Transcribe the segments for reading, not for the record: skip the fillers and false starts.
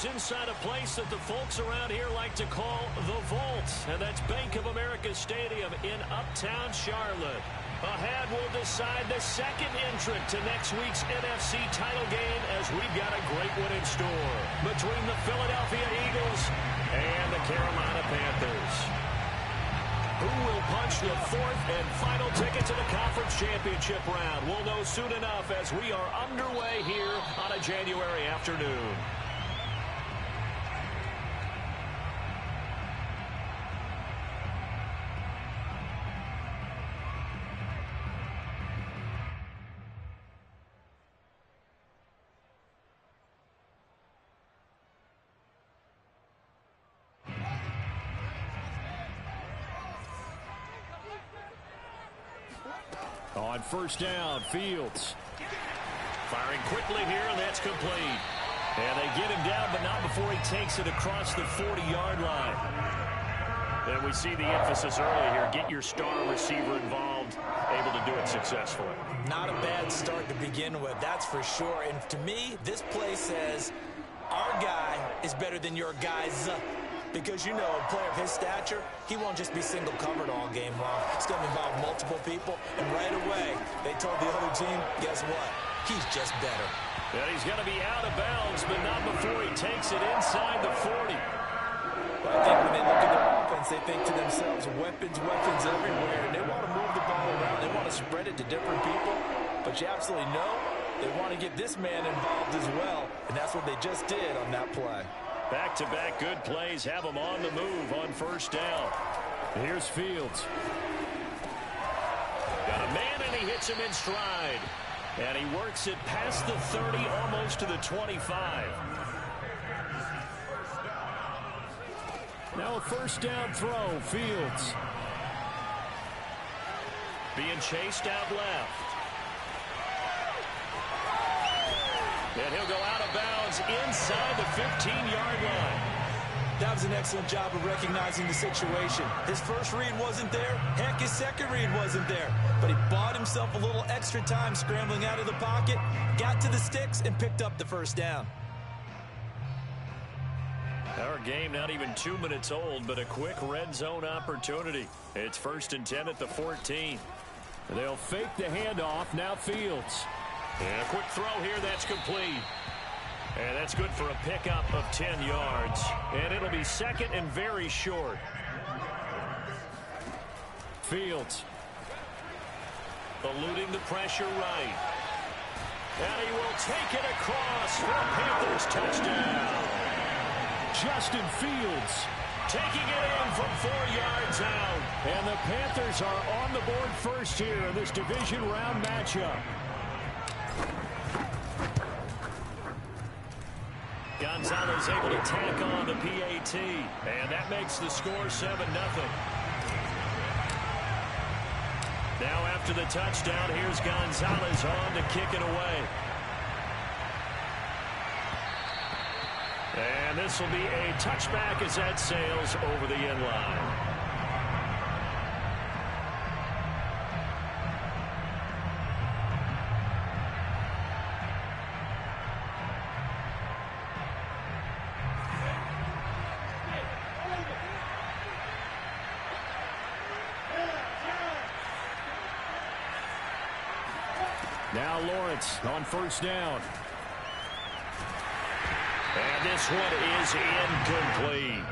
is inside a place that the folks around here like to call the Vault, and that's Bank of America Stadium in Uptown Charlotte. Ahead, we'll decide the second entrant to next week's NFC title game, as we've got a great one in store between the Philadelphia Eagles and the Carolina Panthers. Who will punch the fourth and final ticket to the conference championship round? We'll know soon enough as we are underway here on a January afternoon. On first down, Fields. Firing quickly here, and that's complete. And they get him down, but not before he takes it across the 40-yard line. And we see the emphasis early here. Get your star receiver involved, able to do it successfully. Not a bad start to begin with, that's for sure. And to me, this play says our guy is better than your guy's. Because, you know, a player of his stature, he won't just be single covered all game long. It's going to involve multiple people. And right away, they told the other team, guess what? He's just better. And he's going to be out of bounds, but not before he takes it inside the 40. I think when they look at their offense, they think to themselves, weapons, weapons everywhere. And they want to move the ball around. They want to spread it to different people. But you absolutely know they want to get this man involved as well. And that's what they just did on that play. Back-to-back good plays have him on the move on first down. Here's Fields. Got a man, and he hits him in stride. And he works it past the 30, almost to the 25. Now a first down throw, Fields. Being chased out left. And he'll go out of bounds inside the 15-yard line. That was an excellent job of recognizing the situation. His first read wasn't there. Heck, his second read wasn't there. But he bought himself a little extra time scrambling out of the pocket, got to the sticks, and picked up the first down. Our game not even 2 minutes old, but a quick red zone opportunity. It's 1st and 10 at the 14. They'll fake the handoff. Now Fields. And a quick throw here, that's complete. And that's good for a pickup of 10 yards. And it'll be second and very short. Fields. Eluding the pressure right. And he will take it across for a Panthers touchdown. Justin Fields taking it in from 4 yards out. And the Panthers are on the board first here in this division round matchup. Gonzalez able to tack on the PAT, and that makes the score 7-0. Now after the touchdown, here's Gonzalez on to kick it away. And this will be a touchback as that sails over the end line. Now Lawrence on first down. And this one is incomplete.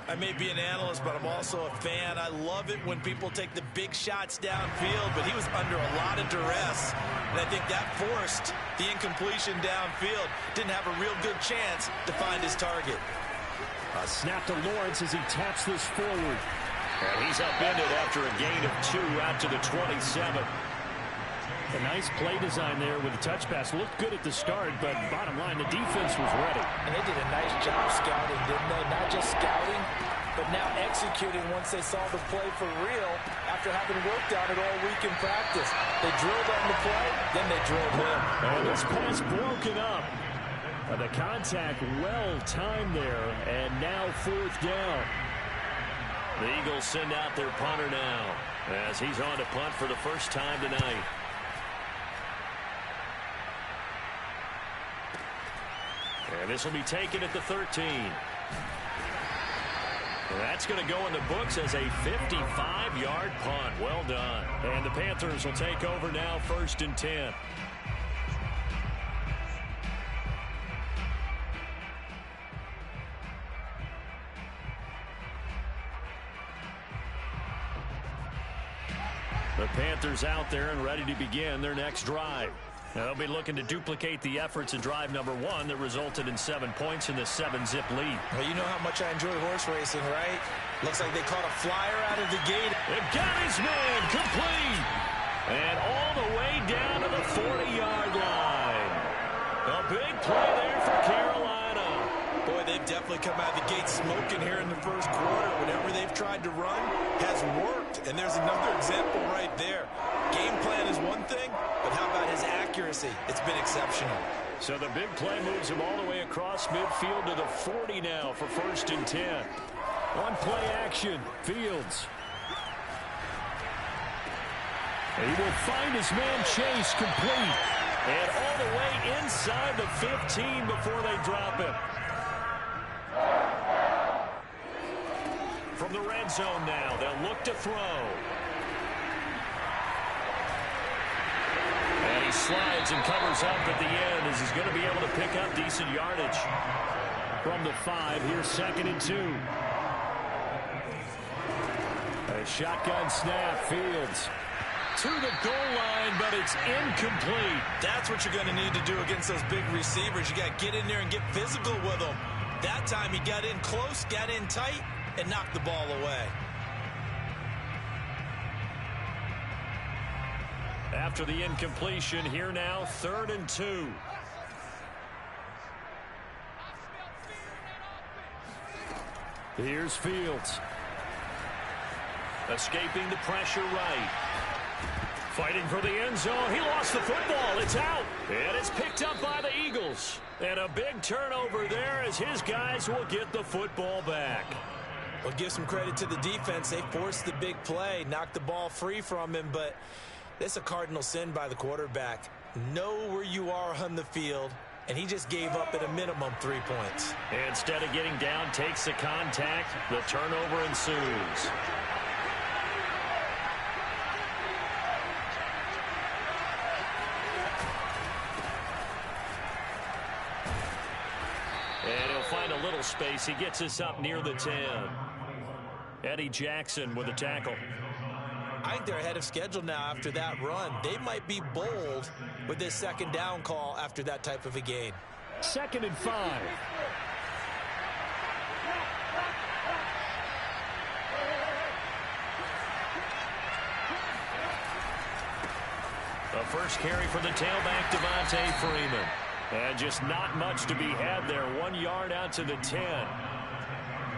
I may be an analyst, but I'm also a fan. I love it when people take the big shots downfield, but he was under a lot of duress. And I think that forced the incompletion downfield. Didn't have a real good chance to find his target. A snap to Lawrence as he taps this forward. And he's upended after a gain of 2 out to the 27. A nice play design there with the touch pass. Looked good at the start, but bottom line, the defense was ready. And they did a nice job scouting, didn't they? Not just scouting, but now executing once they saw the play for real after having worked on it all week in practice. They drilled on the play, then they drilled him. And this pass broken up. The contact well timed there, and now 4th down. The Eagles send out their punter now as he's on to punt for the first time tonight. And this will be taken at the 13. That's going to go in the books as a 55-yard punt. Well done. And the Panthers will take over now, 1st and 10. The Panthers out there and ready to begin their next drive. Now, they'll be looking to duplicate the efforts in drive number 1 that resulted in 7 points in the 7-zip lead. Well, you know how much I enjoy horse racing, right? Looks like they caught a flyer out of the gate. They've got his man complete. And all the way down to the 40-yard line. A big play there for Carolina. Boy, they've definitely come out of the gate smoking here in the first quarter. Whatever they've tried to run has worked. And there's another example right there. Game plan is one thing, but how about his accuracy? It's been exceptional. So the big play moves him all the way across midfield to the 40 now for 1st and 10. On play action, Fields. He will find his man Chase complete. And all the way inside the 15 before they drop him. From the red zone now, they'll look to throw. And he slides and covers up at the end as he's going to be able to pick up decent yardage. From the 5, here's 2nd and 2. A shotgun snap, Fields. To the goal line, but it's incomplete. That's what you're going to need to do against those big receivers. You got to get in there and get physical with them. That time he got in close, got in tight, and knocked the ball away. After the incompletion, here now, 3rd and 2. Here's Fields. Escaping the pressure right. Fighting for the end zone. He lost the football. It's out. And it's picked up by the Eagles. And a big turnover there as his guys will get the football back. Well, give some credit to the defense. They forced the big play, knocked the ball free from him, but that's a cardinal sin by the quarterback. Know where you are on the field, and he just gave up at a minimum 3 points. Instead of getting down, takes the contact. The turnover ensues. And he'll find a little space. He gets us up near the 10. Eddie Jackson with a tackle. I think they're ahead of schedule now after that run. They might be bold with this 2nd down call after that type of a gain. 2nd and 5. The first carry for the tailback, Devontae Freeman. And just not much to be had there. 1 yard out to the 10.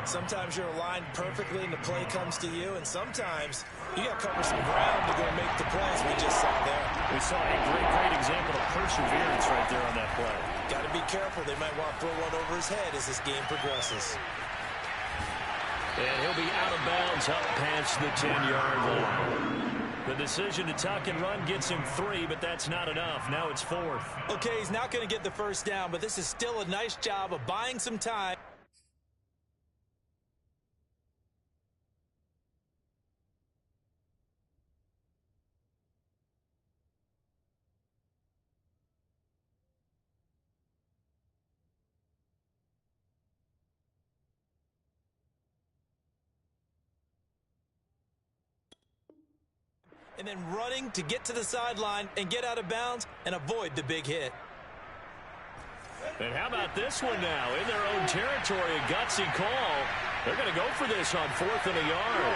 Sometimes you're aligned perfectly and the play comes to you, and sometimes you got to cover some ground to go make the plays we just saw there. We saw a great example of perseverance right there on that play. Got to be careful. They might want to throw one over his head as this game progresses. And he'll be out of bounds up past the 10-yard line. The decision to tuck and run gets him 3, but that's not enough. Now it's 4th. Okay, he's not going to get the first down, but this is still a nice job of buying some time. And then running to get to the sideline and get out of bounds and avoid the big hit. And how about this one now? In their own territory, a gutsy call. They're going to go for this on 4th and a yard.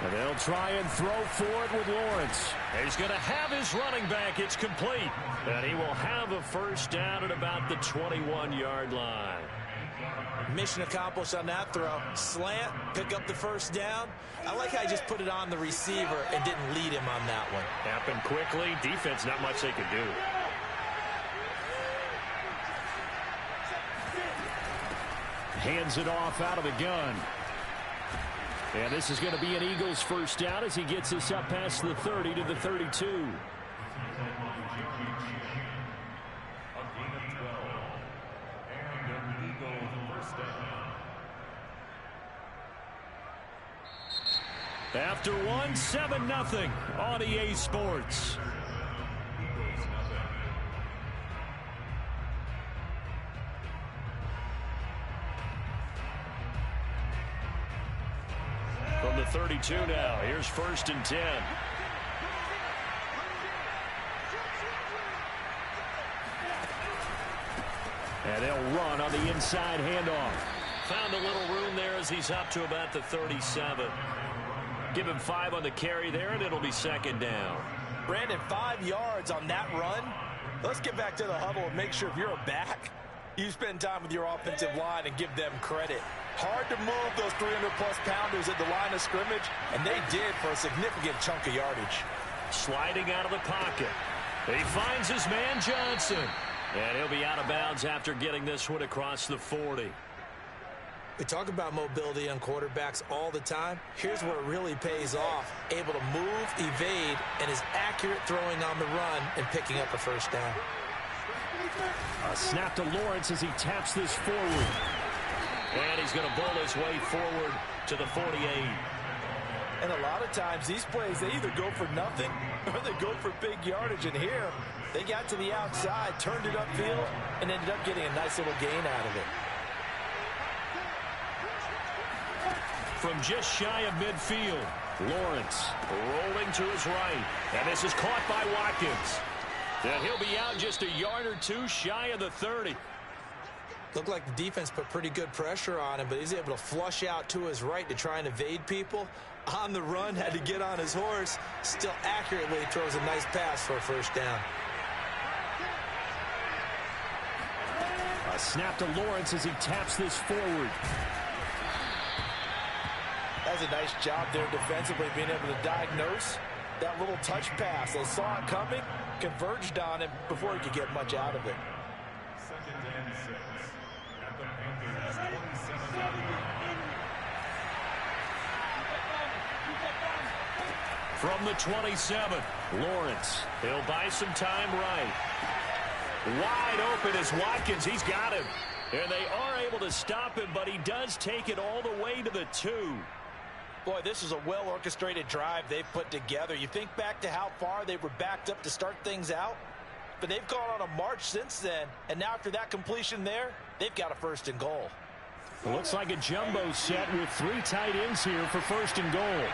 And they'll try and throw for it with Lawrence. He's going to have his running back. It's complete. And he will have a first down at about the 21-yard line. Mission accomplished on that throw. Slant, pick up the first down. I like how he just put it on the receiver and didn't lead him on that one. Happened quickly. Defense, not much they could do. Hands it off out of the gun. And this is going to be an Eagles first down as he gets us up past the 30 to the 32. After one, 7-0 on EA Sports. From the 32 now, here's 1st and 10. And they'll run on the inside handoff. Found a little room there as he's up to about the 37. Give him 5 on the carry there, and it'll be 2nd down. Brandon, 5 yards on that run. Let's get back to the huddle and make sure if you're a back, you spend time with your offensive line and give them credit. Hard to move those 300-plus pounders at the line of scrimmage, and they did for a significant chunk of yardage. Sliding out of the pocket. He finds his man Johnson. And he'll be out of bounds after getting this one across the 40. We talk about mobility on quarterbacks all the time. Here's where it really pays off. Able to move, evade, and is accurate throwing on the run and picking up a 1st down. A snap to Lawrence as he taps this forward. And he's going to bowl his way forward to the 48. And a lot of times these plays, they either go for nothing or they go for big yardage. And here, they got to the outside, turned it upfield, and ended up getting a nice little gain out of it. From just shy of midfield, Lawrence rolling to his right. And this is caught by Watkins. And he'll be out just a yard or 2 shy of the 30. Looked like the defense put pretty good pressure on him, but he's able to flush out to his right to try and evade people. On the run, had to get on his horse. Still accurately throws a nice pass for a 1st down. A snap to Lawrence as he taps this forward. That's a nice job there defensively, being able to diagnose that little touch pass. They saw it coming, converged on him before he could get much out of it. 2nd and 6 at the Panthers' 27-yard line. From the 27, Lawrence. He'll buy some time right. Wide open is Watkins. He's got him. And they are able to stop him, but he does take it all the way to the 2. Boy, this is a well-orchestrated drive they've put together. You think back to how far they were backed up to start things out, but they've gone on a march since then, and now after that completion there, they've got a 1st and goal. Looks like a jumbo set with 3 tight ends here for 1st and goal.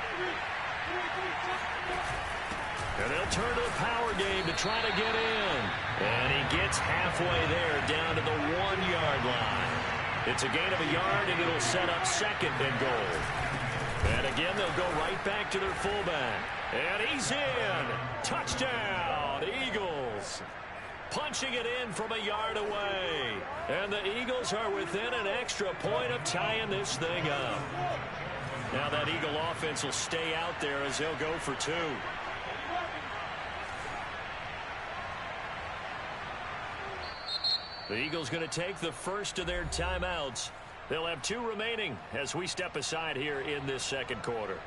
And they'll turn to the power game to try to get in. And he gets halfway there down to the 1-yard line. It's a gain of a yard, and it'll set up 2nd and goal. And again, they'll go right back to their fullback. And he's in. Touchdown, Eagles. Punching it in from a yard away. And the Eagles are within an extra point of tying this thing up. Now that Eagle offense will stay out there as they'll go for 2. The Eagles going to take the first of their timeouts. They'll have 2 remaining as we step aside here in this 2nd quarter.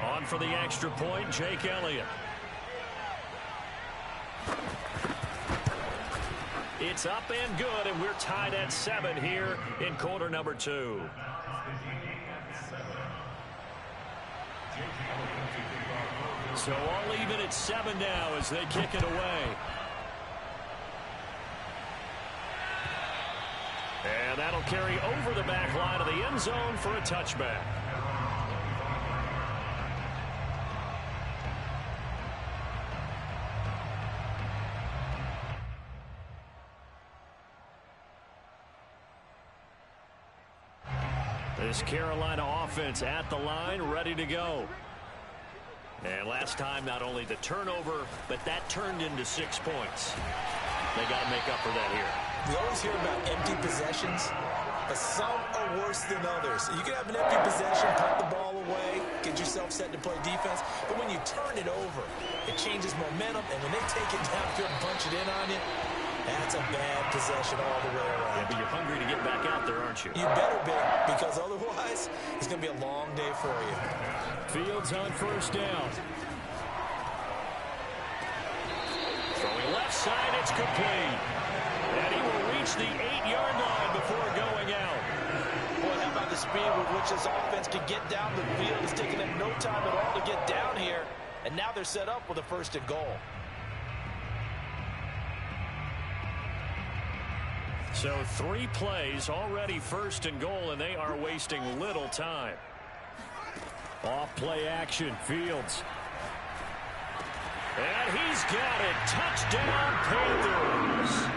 On for the extra point, Jake Elliott. It's up and good, and we're tied at 7 here in quarter number 2. So all even at 7 now as they kick it away. And that'll carry over the back line of the end zone for a touchback. This Carolina offense at the line, ready to go. And last time, not only the turnover, but that turned into 6 points. They got to make up for that here. We always hear about empty possessions, but some are worse than others. You can have an empty possession, punt the ball away, get yourself set to play defense, but when you turn it over, it changes momentum, and when they take it downfield and punch it in on you, That's a bad possession all the way around. Yeah, but you're hungry to get back out there, aren't you? You better be, because otherwise it's going to be a long day for you. Fields on first down. Throwing left side, it's complete. And he will reach the 8-yard line before going out. Boy, how about the speed with which this offense can get down the field? It's taking them no time at all to get down here. And now they're set up with a 1st and goal. So 3 plays, already 1st and goal, and they are wasting little time. Off play action, Fields. And he's got it. Touchdown, Panthers.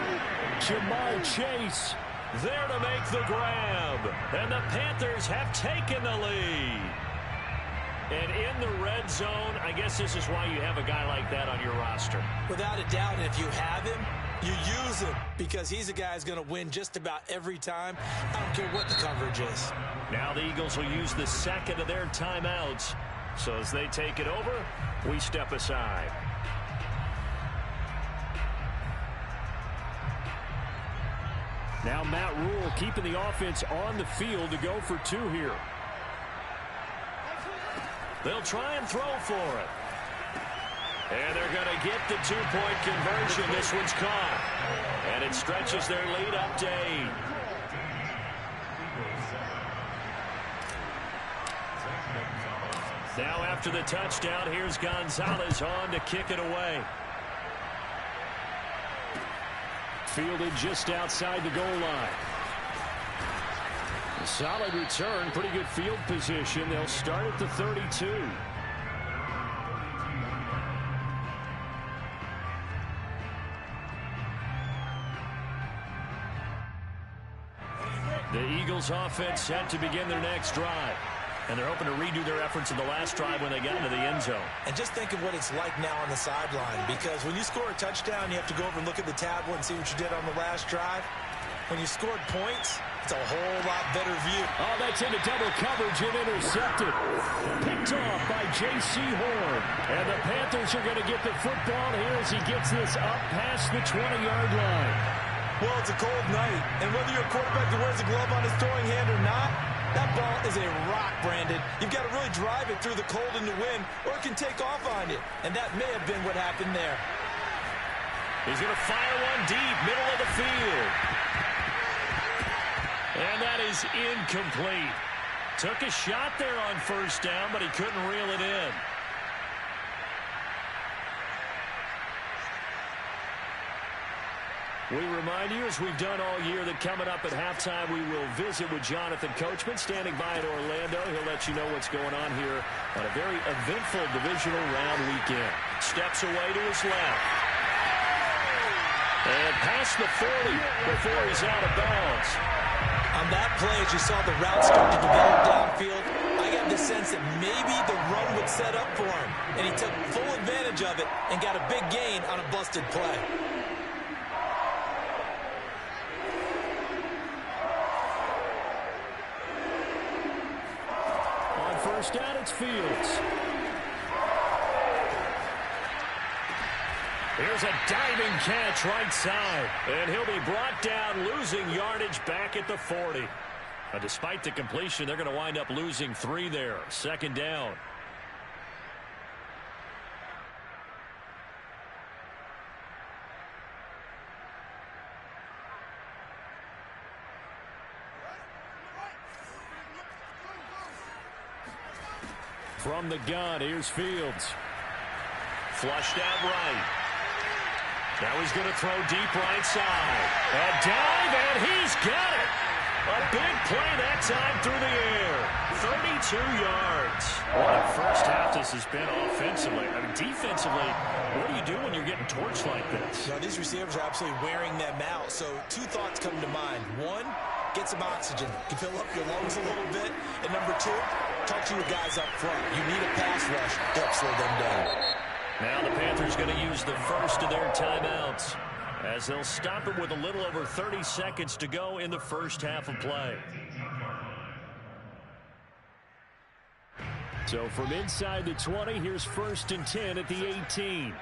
Jamal Chase there to make the grab. And the Panthers have taken the lead. And in the red zone, I guess this is why you have a guy like that on your roster. Without a doubt, and if you have him, you use him, because he's a guy who's going to win just about every time. I don't care what the coverage is. Now the Eagles will use the second of their timeouts. So as they take it over, we step aside. Now Matt Rule keeping the offense on the field to go for 2 here. They'll try and throw for it. And they're going to get the 2-point conversion. This one's caught. And it stretches their lead up to 8. Now after the touchdown, here's Gonzalez on to kick it away. Fielded just outside the goal line. A solid return, pretty good field position. They'll start at the 32. The Eagles offense set to begin their next drive. And they're hoping to redo their efforts in the last drive when they got into the end zone. And just think of what it's like now on the sideline, because when you score a touchdown, you have to go over and look at the tablet and see what you did on the last drive. When you scored points, it's a whole lot better view. Oh, that's into double coverage and intercepted. Picked off by J.C. Horn. And the Panthers are going to get the football here as he gets this up past the 20-yard line. Well, it's a cold night, and whether you're a quarterback that wears a glove on his throwing hand or not, that ball is a rock, Brandon. You've got to really drive it through the cold and the wind, or it can take off on you. And that may have been what happened there. He's going to fire one deep, middle of the field. And that is incomplete. Took a shot there on first down, but he couldn't reel it in. We remind you, as we've done all year, that coming up at halftime, we will visit with Jonathan Coachman, standing by in Orlando. He'll let you know what's going on here on a very eventful divisional round weekend. Steps away to his left. And past the 40 before he's out of bounds. On that play, as you saw the route start to develop downfield, I got the sense that maybe the run would set up for him. And he took full advantage of it and got a big gain on a busted play. First down, it's Fields. Here's a diving catch right side. And he'll be brought down, losing yardage back at the 40. Despite the completion, they're going to wind up losing 3 there. Second down. From the gun, here's Fields. Flushed out right. Now he's going to throw deep right side. A dive, and he's got it. A big play that time through the air. 32 yards. What a first half this has been offensively. I mean, defensively, what do you do when you're getting torched like this? You know, these receivers are absolutely wearing them out. So 2 thoughts come to mind. 1, get some oxygen. You fill up your lungs a little bit. And number 2, talk to your guys up front. You need a pass rush to help slow them down. Now the Panthers going to use the first of their timeouts as they'll stop it with a little over 30 seconds to go in the first half of play. So from inside the 20, here's 1st and 10 at the 18.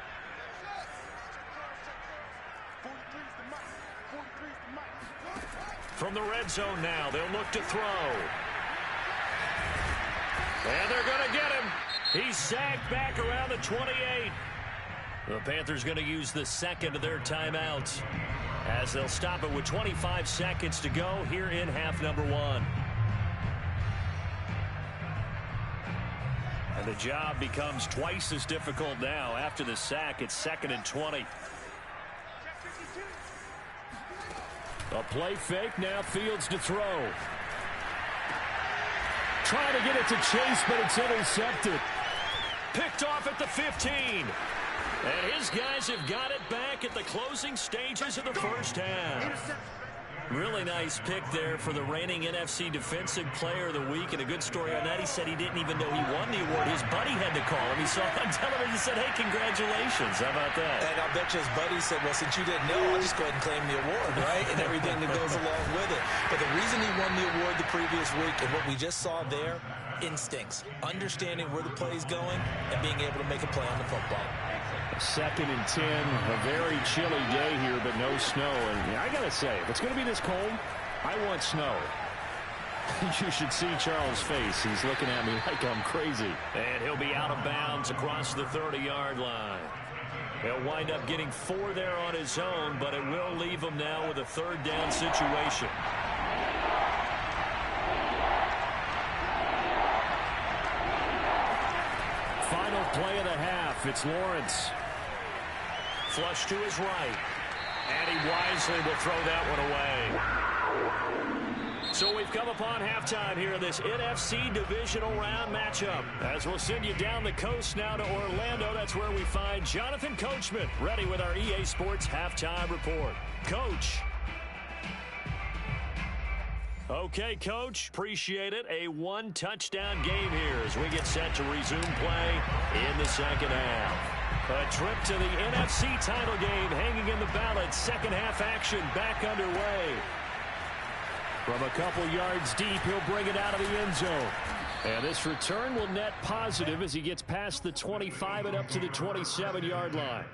From the red zone now, they'll look to throw. And they're going to get him. He's sagged back around the 28. The Panthers going to use the second of their timeouts as they'll stop it with 25 seconds to go here in half number one. And the job becomes twice as difficult now. After the sack, it's 2nd and 20. A play fake, now Fields to throw. Trying to get it to Chase, but it's intercepted. Picked off at the 15. And his guys have got it back at the closing stages of the first half. Really nice pick there for the reigning NFC Defensive Player of the Week. And a good story on that, he said he didn't even know he won the award. His buddy had to call him. He saw it on television and said, hey, congratulations. How about that? And I'll bet you his buddy said, well, since you didn't know, I'll just go ahead and claim the award, right? And everything that goes along with it. But the reason he won the award the previous week and what we just saw there, instincts, understanding where the play is going and being able to make a play on the football. 2nd and 10, a very chilly day here, but no snow. And I got to say, if it's going to be this cold, I want snow. You should see Charles' face. He's looking at me like I'm crazy. And he'll be out of bounds across the 30-yard line. He'll wind up getting 4 there on his own, but it will leave him now with a 3rd down situation. Final play of the half. It's Lawrence. Flush to his right. And he wisely will throw that one away. So we've come upon halftime here in this NFC Divisional Round matchup. As we'll send you down the coast now to Orlando. That's where we find Jonathan Coachman ready with our EA Sports Halftime Report. Coach. Okay, Coach. Appreciate it. A 1-touchdown game here as we get set to resume play in the second half. A trip to the NFC title game hanging in the balance. Second half action back underway. From a couple yards deep, he'll bring it out of the end zone. And this return will net positive as he gets past the 25 and up to the 27-yard line.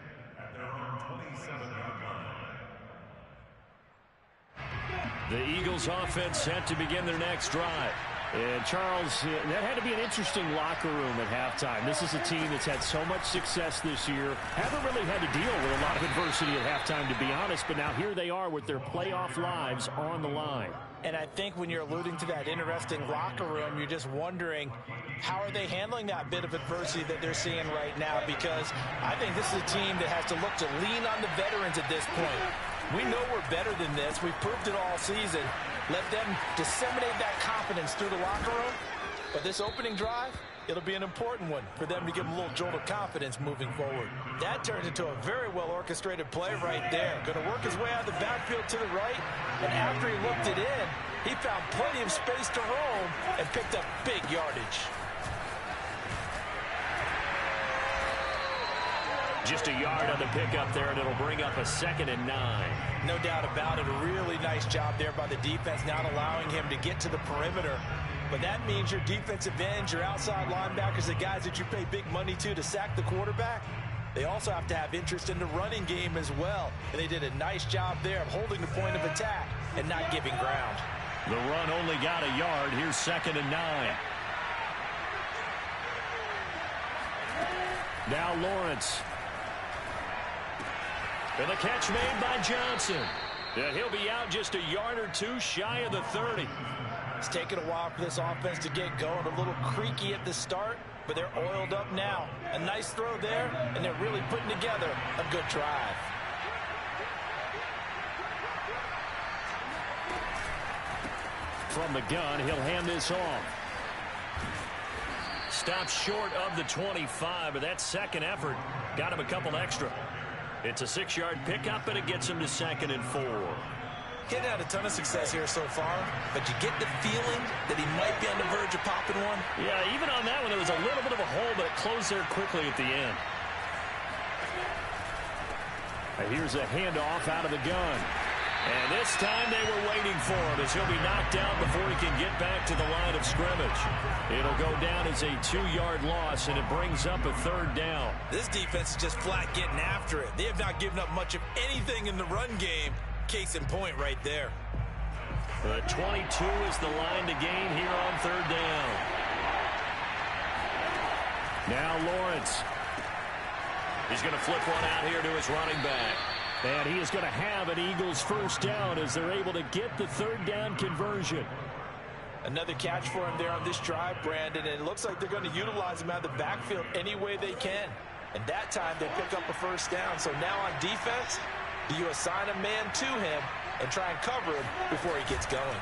The Eagles offense set to begin their next drive. And Charles, that had to be an interesting locker room at halftime. This is a team that's had so much success this year. Haven't really had to deal with a lot of adversity at halftime, to be honest. But now here they are with their playoff lives on the line. And I think when you're alluding to that interesting locker room, you're just wondering, how are they handling that bit of adversity that they're seeing right now? Because I think this is a team that has to look to lean on the veterans at this point. We know we're better than this. We've proved it all season. Let them disseminate that confidence through the locker room. But this opening drive, it'll be an important one for them to give them a little jolt of confidence moving forward. That turns into a very well-orchestrated play right there. Going to work his way out of the backfield to the right. And after he looked it in, he found plenty of space to roam and picked up big yardage. Just a yard on the pickup there, and it'll bring up a 2nd and 9. No doubt about it. A really nice job there by the defense, not allowing him to get to the perimeter. But that means your defensive ends, your outside linebackers, the guys that you pay big money to sack the quarterback, they also have to have interest in the running game as well. And they did a nice job there of holding the point of attack and not giving ground. The run only got a yard. Here's 2nd and 9. Now Lawrence. And the catch made by Johnson. And he'll be out just a yard or two shy of the 30. It's taken a while for this offense to get going. A little creaky at the start, but they're oiled up now. A nice throw there, and they're really putting together a good drive. From the gun, he'll hand this off. Stopped short of the 25, but that second effort got him a couple extra. It's a 6-yard pickup, and it gets him to 2nd and 4. He hadn't had a ton of success here so far, but you get the feeling that he might be on the verge of popping one. Yeah, even on that one, there was a little bit of a hole, but it closed there quickly at the end. And here's a handoff out of the gun. And this time they were waiting for him as he'll be knocked out before he can get back to the line of scrimmage. It'll go down as a 2-yard loss, and it brings up a 3rd down. This defense is just flat getting after it. They have not given up much of anything in the run game. Case in point right there. The 22 is the line to gain here on third down. Now Lawrence. He's going to flip one out here to his running back. And he is going to have an Eagles first down as they're able to get the third down conversion. Another catch for him there on this drive, Brandon, and it looks like they're going to utilize him out of the backfield any way they can. And that time they pick up a first down. So now on defense, do you assign a man to him and try and cover him before he gets going?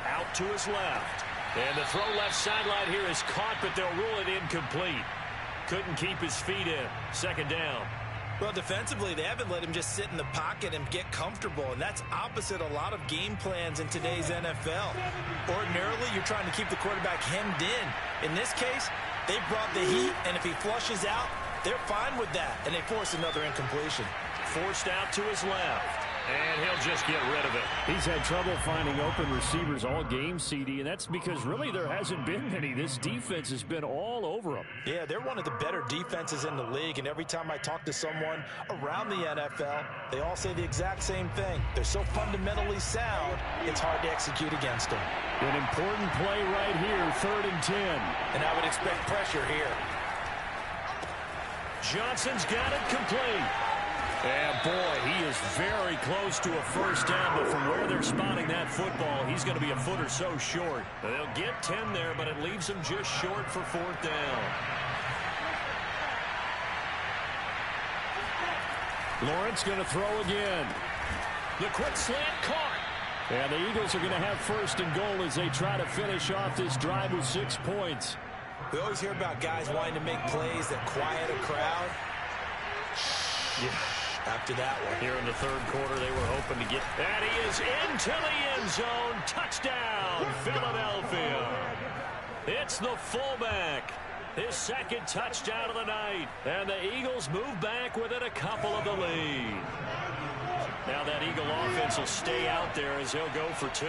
Out to his left. And the throw left sideline here is caught, but they'll rule it incomplete. Couldn't keep his feet in. Second down. Well, defensively, they haven't let him just sit in the pocket and get comfortable, and that's opposite a lot of game plans in today's NFL. Ordinarily, you're trying to keep the quarterback hemmed in. In this case, they brought the heat, and if he flushes out, they're fine with that, and they force another incompletion. Forced out to his left. And he'll just get rid of it. He's had trouble finding open receivers all game, CD, and that's because really there hasn't been many. This defense has been all over him. Yeah, they're one of the better defenses in the league, and every time I talk to someone around the NFL, they all say the exact same thing. They're so fundamentally sound, it's hard to execute against them. An important play right here, 3rd and 10. And I would expect pressure here. Johnson's got it complete. And boy, he is very close to a first down, but from where they're spotting that football, he's going to be a foot or so short. They'll get 10 there, but it leaves him just short for 4th down. Lawrence going to throw again. The quick slant caught. And the Eagles are going to have 1st and goal as they try to finish off this drive with 6 points. We always hear about guys wanting to make plays that quiet a crowd. Yeah. After that one. Here in the 3rd quarter, they were hoping to get... And he is into the end zone. Touchdown, Philadelphia. It's the fullback. His 2nd touchdown of the night. And the Eagles move back within a couple of the lead. Now that Eagle offense will stay out there as he'll go for 2.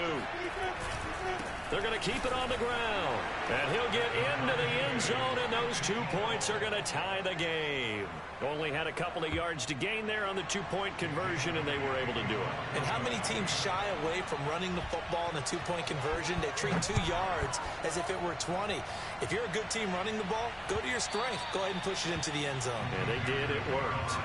They're going to keep it on the ground. And he'll get into the end zone, and those 2 points are going to tie the game. Only had a couple of yards to gain there on the 2-point conversion, and they were able to do it. And how many teams shy away from running the football in the 2-point conversion? They treat 2 yards as if it were 20. If you're a good team running the ball, go to your strength. Go ahead and push it into the end zone. Yeah, they did. It worked.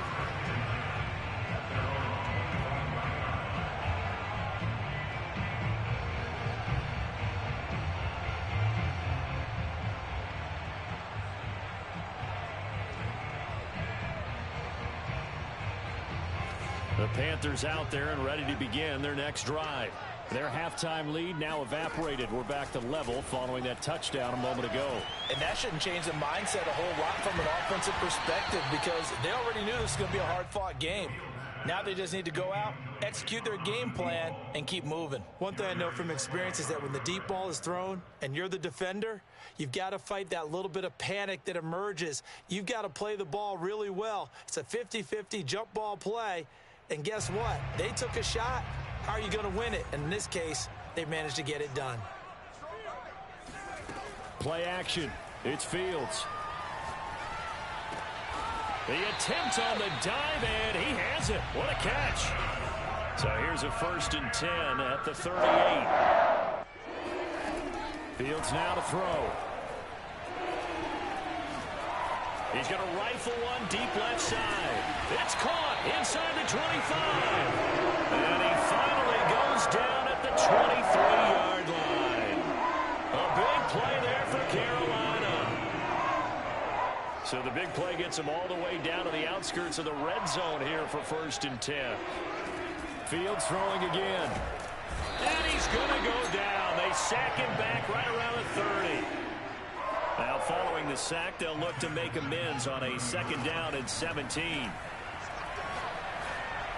The Panthers out there and ready to begin their next drive. Their halftime lead now evaporated. We're back to level following that touchdown a moment ago. And that shouldn't change the mindset a whole lot from an offensive perspective because they already knew this was going to be a hard-fought game. Now they just need to go out, execute their game plan, and keep moving. One thing I know from experience is that when the deep ball is thrown and you're the defender, you've got to fight that little bit of panic that emerges. You've got to play the ball really well. It's a 50-50 jump ball play. And guess what? They took a shot. How are you going to win it? And in this case, they managed to get it done. Play action. It's Fields. The attempt on the dive, and he has it. What a catch. So here's a 1st and 10 at the 38. Fields now to throw. He's going to rifle one deep left side. It's caught inside the 25. And he finally goes down at the 23-yard line. A big play there for Carolina. So the big play gets him all the way down to the outskirts of the red zone here for 1st and 10. Fields throwing again. And he's going to go down. They sack him back right around the 30. Now, following the sack, they'll look to make amends on a 2nd down and 17.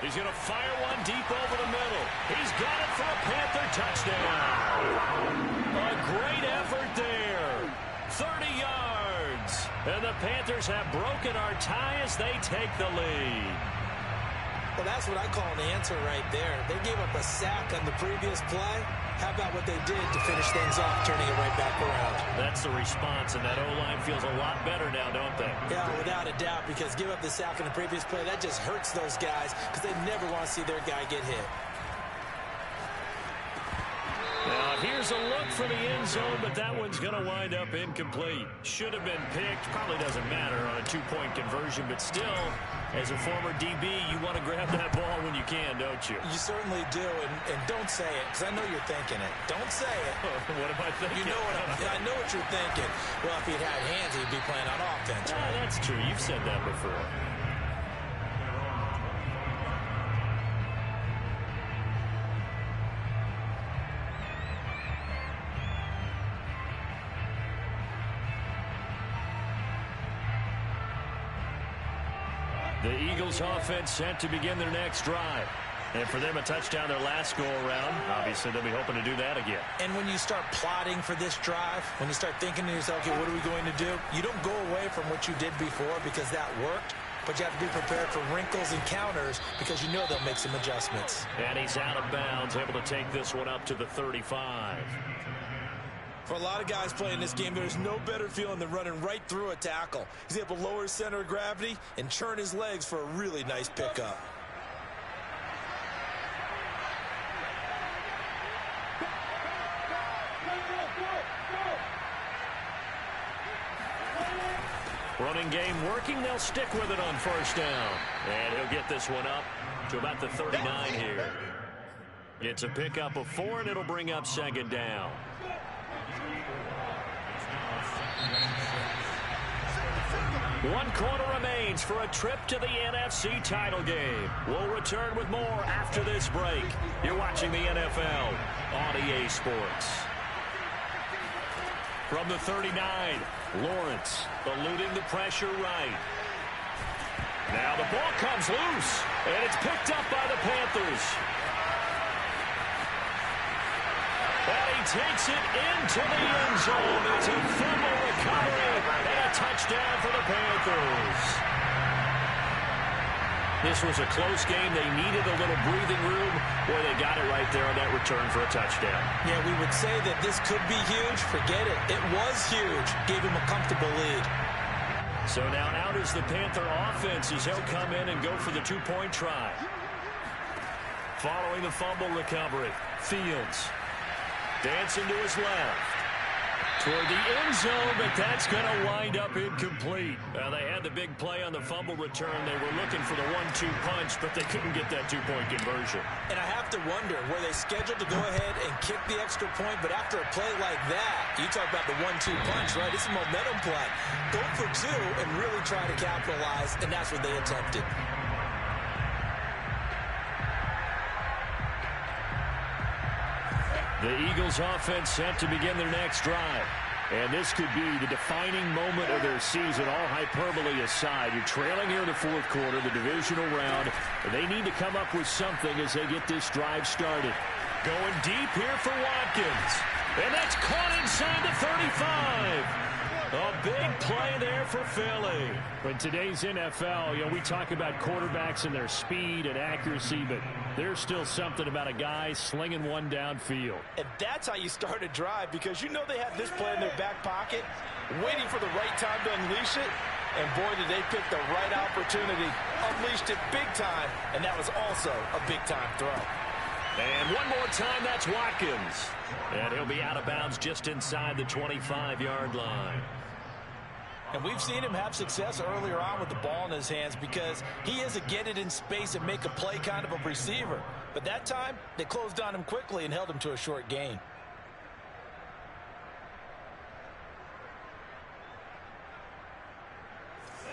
He's going to fire one deep over the middle. He's got it for a Panther touchdown. A great effort there. 30 yards. And the Panthers have broken our tie as they take the lead. Well, that's what I call an answer right there. They gave up a sack on the previous play. How about what they did to finish things off, turning it right back around? That's the response, and that O-line feels a lot better now, don't they? Yeah, without a doubt, because give up the sack in the previous play, that just hurts those guys because they never want to see their guy get hit. Here's a look for the end zone, but that one's going to wind up incomplete. Should have been picked. Probably doesn't matter on a two-point conversion, but still, as a former DB, you want to grab that ball when you can, don't you? You certainly do, and don't say it, because I know you're thinking it. Don't say it. What am I thinking? You know I know what you're thinking. Well, if he'd had hands, he'd be playing on offense. Right? That's true. You've said that before. The Eagles offense set to begin their next drive. And for them, a touchdown their last go-around. Obviously, they'll be hoping to do that again. And when you start plotting for this drive, when you start thinking to yourself, okay, what are we going to do? You don't go away from what you did before because that worked. But you have to be prepared for wrinkles and counters because you know they'll make some adjustments. And he's out of bounds, able to take this one up to the 35. For a lot of guys playing this game, there's no better feeling than running right through a tackle. He's able to lower his center of gravity and churn his legs for a really nice pickup. Running game working. They'll stick with it on first down. And he'll get this one up to about the 39 here. It's a pickup of 4, and it'll bring up second down. One quarter remains for a trip to the NFC title game. We'll return with more after this break. You're watching the NFL on EA Sports. From the 39, Lawrence eluding the pressure right. Now the ball comes loose, and it's picked up by the Panthers. And he takes it into the end zone. It's a fumble recovery and a touchdown for the Panthers. This was a close game. They needed a little breathing room. Boy, they got it right there on that return for a touchdown. Yeah, we would say that this could be huge. Forget it. It was huge. Gave him a comfortable lead. So now out is the Panther offense as he'll come in and go for the two-point try. Following the fumble recovery, Fields dancing to his left. Toward the end zone, but that's going to wind up incomplete. They had the big play on the fumble return. They were looking for the 1-2 punch, but they couldn't get that two-point conversion. And I have to wonder, were they scheduled to go ahead and kick the extra point? But after a play like that, you talk about the 1-2 punch, right? It's a momentum play. Go for 2 and really try to capitalize, and that's what they attempted. The Eagles offense set to begin their next drive. And this could be the defining moment of their season, all hyperbole aside. You're trailing here in the fourth quarter, the divisional round. They need to come up with something as they get this drive started. Going deep here for Watkins. And that's caught inside the 35. A big play there for Philly. In today's NFL, we talk about quarterbacks and their speed and accuracy, but there's still something about a guy slinging one downfield. And that's how you start a drive, because you know they have this play in their back pocket, waiting for the right time to unleash it. And boy, did they pick the right opportunity. Unleashed it big time, and that was also a big-time throw. And one more time, that's Watkins. And he'll be out of bounds just inside the 25-yard line. And we've seen him have success earlier on with the ball in his hands because he is a get it in space and make a play kind of a receiver. But that time, they closed on him quickly and held him to a short gain.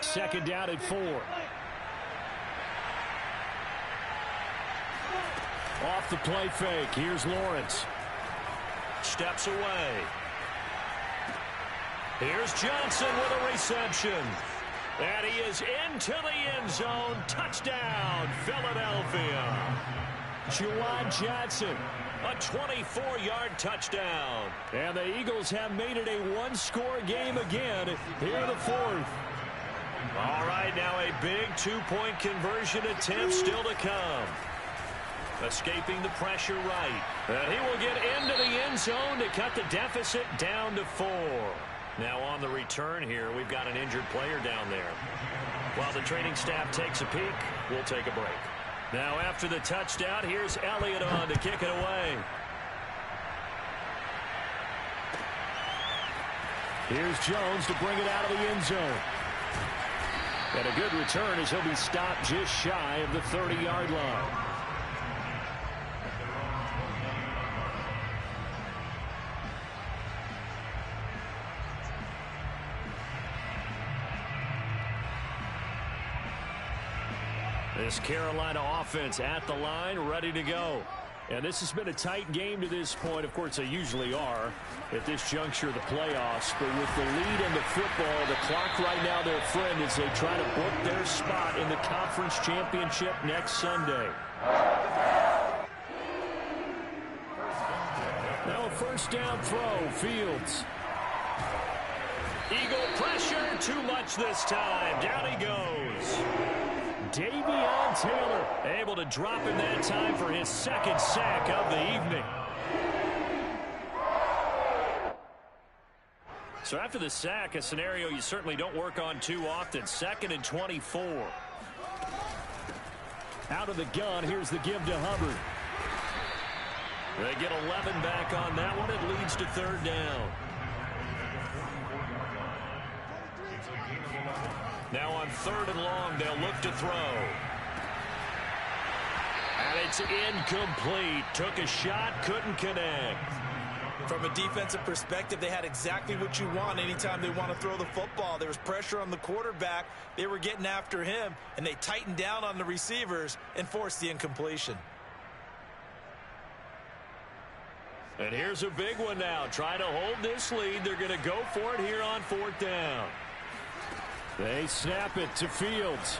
Second down at 4. Off the play fake. Here's Lawrence. Steps away. Here's Johnson with a reception. And he is into the end zone. Touchdown, Philadelphia. Juwan Johnson. A 24-yard touchdown. And the Eagles have made it a one-score game again here in the fourth. All right, now a big two-point conversion attempt still to come. Escaping the pressure right. And he will get into the end zone to cut the deficit down to 4. Now on the return here, we've got an injured player down there. While the training staff takes a peek, we'll take a break. Now after the touchdown, here's Elliott on to kick it away. Here's Jones to bring it out of the end zone. And a good return as he'll be stopped just shy of the 30-yard line. This Carolina offense at the line, ready to go. And this has been a tight game to this point. Of course, they usually are at this juncture of the playoffs. But with the lead in the football, the clock right now their friend as they try to book their spot in the conference championship next Sunday. Now a first down throw, Fields. Eagle pressure, too much this time. Down he goes. Davion Taylor able to drop him that time for his second sack of the evening. So after the sack, a scenario you certainly don't work on too often. 2nd and 24. Out of the gun, here's the give to Hubbard. They get 11 back on that one. It leads to 3rd down. Now on 3rd and long, they'll look to throw. And it's incomplete. Took a shot, couldn't connect. From a defensive perspective, they had exactly what you want anytime they want to throw the football. There was pressure on the quarterback. They were getting after him, and they tightened down on the receivers and forced the incompletion. And here's a big one now. Try to hold this lead. They're going to go for it here on 4th down. They snap it to Fields.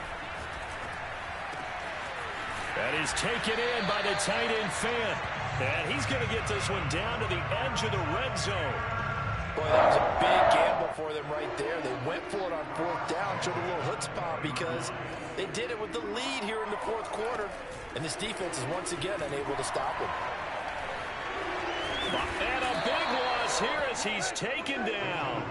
That is taken in by the tight end Fant. And he's going to get this one down to the edge of the red zone. Boy, that was a big gamble for them right there. They went for it on 4th down, showed a little chutzpah because they did it with the lead here in the 4th quarter. And this defense is once again unable to stop him. And a big loss here as he's taken down.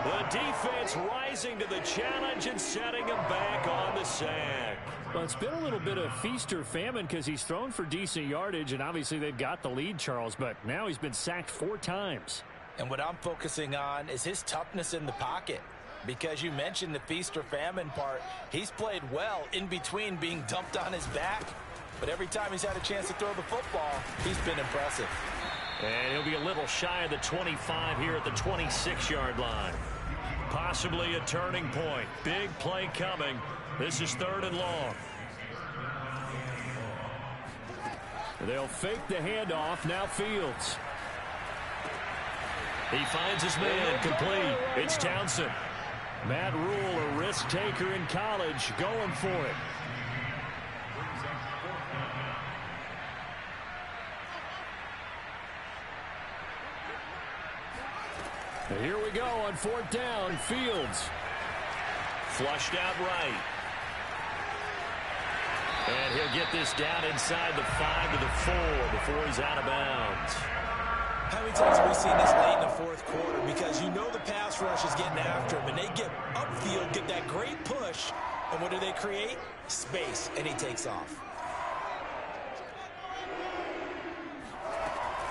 The defense rising to the challenge and setting him back on the sack. Well, it's been a little bit of feast or famine because he's thrown for decent yardage, and obviously they've got the lead, Charles, but now he's been sacked 4 times. And what I'm focusing on is his toughness in the pocket. Because you mentioned the feast or famine part, he's played well in between being dumped on his back. But every time he's had a chance to throw the football, he's been impressive. And he'll be a little shy of the 25 here at the 26-yard line. Possibly a turning point. Big play coming. This is 3rd and long. They'll fake the handoff. Now Fields. He finds his man complete. It's Townsend. Matt Rule, a risk taker in college, going for it. Here we go on 4th down. Fields. Flushed out right. And he'll get this down inside the 5 to the 4 before he's out of bounds. How many times have we seen this late in the 4th quarter? Because you know the pass rush is getting after him, and they get upfield, get that great push, and what do they create? Space, and he takes off.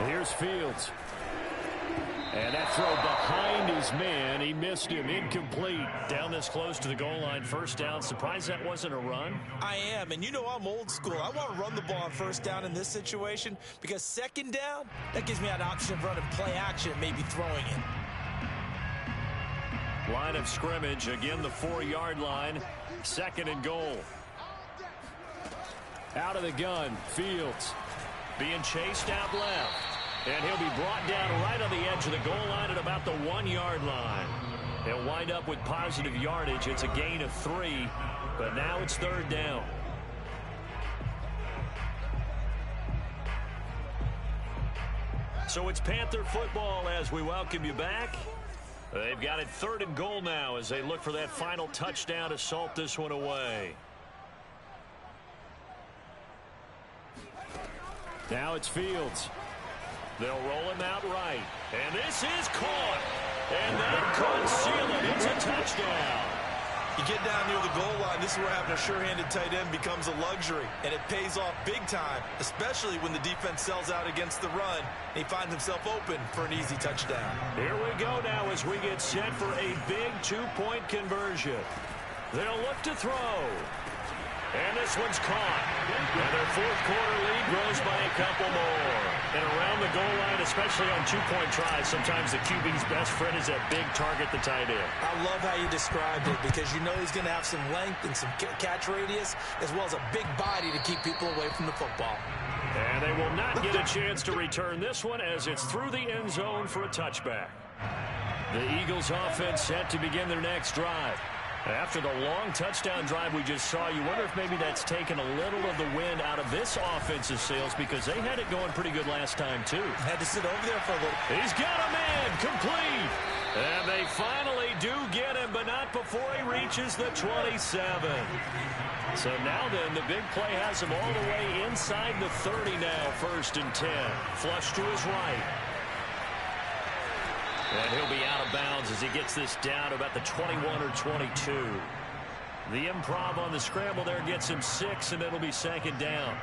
Here's Fields. And that throw behind his man. He missed him. Incomplete. Down this close to the goal line. 1st down. Surprised that wasn't a run? I am. And you know I'm old school. I want to run the ball on 1st down in this situation because 2nd down, that gives me an option of running play action, maybe throwing it. Line of scrimmage. Again, the 4-yard line. 2nd and goal. Out of the gun. Fields. Being chased out left. And he'll be brought down right on the edge of the goal line at about the 1-yard line. He'll wind up with positive yardage. It's a gain of 3, but now it's 3rd down. So it's Panther football as we welcome you back. They've got it 3rd and goal now as they look for that final touchdown to salt this one away. Now it's Fields. They'll roll him out right. And this is caught. And that could seal it. It's a touchdown. You get down near the goal line, this is where having a sure-handed tight end becomes a luxury, and it pays off big time, especially when the defense sells out against the run, and he finds himself open for an easy touchdown. Here we go now as we get set for a big two-point conversion. They'll look to throw. And this one's caught. And their fourth quarter lead grows by a couple more. And around the goal line, especially on two-point tries, sometimes the QB's best friend is that big target, the tight end. I love how you described it because you know he's going to have some length and some catch radius as well as a big body to keep people away from the football. And they will not get a chance to return this one as it's through the end zone for a touchback. The Eagles offense set to begin their next drive. After the long touchdown drive we just saw, you wonder if maybe that's taken a little of the wind out of this offensive sails because they had it going pretty good last time, too. Had to sit over there for a little. He's got a man, complete. And they finally do get him, but not before he reaches the 27. So now then, the big play has him all the way inside the 30 now, 1st and 10. Flush to his right. And he'll be out of bounds as he gets this down to about the 21 or 22. The improv on the scramble there gets him 6, and it'll be 2nd down.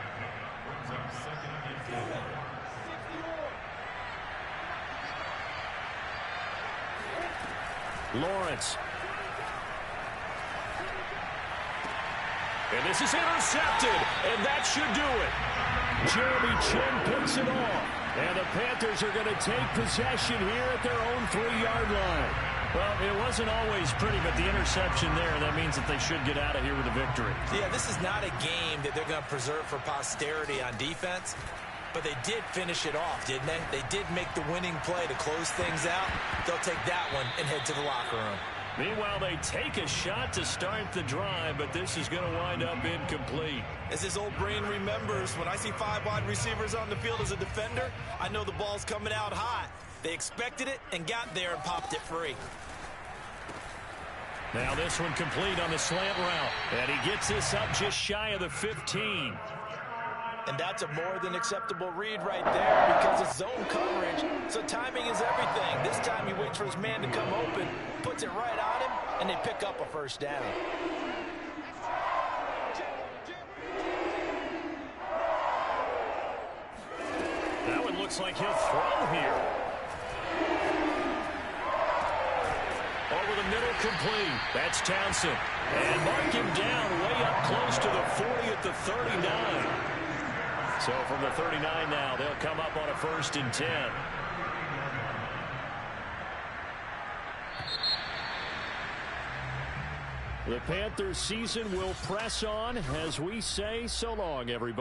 Lawrence. And this is intercepted, and that should do it. Jeremy Chin picks it off. And the Panthers are going to take possession here at their own 3-yard line. Well, it wasn't always pretty, but the interception there, that means that they should get out of here with a victory. Yeah, this is not a game that they're going to preserve for posterity on defense, but they did finish it off, didn't they? They did make the winning play to close things out. They'll take that one and head to the locker room. Meanwhile, they take a shot to start the drive, but this is going to wind up incomplete. As his old brain remembers, when I see 5 wide receivers on the field as a defender, I know the ball's coming out hot. They expected it and got there and popped it free. Now this one complete on the slant route, and he gets this up just shy of the 15. And that's a more than acceptable read right there because it's zone coverage, so timing is everything. This time he waits for his man to come open, puts it right on him, and they pick up a 1st down. That one looks like he'll throw here. Over the middle, complete. That's Townsend. And mark him down way up close to the 40 at the 39. So from the 39 now, they'll come up on a 1st and 10. The Panthers season will press on as we say so long, everybody.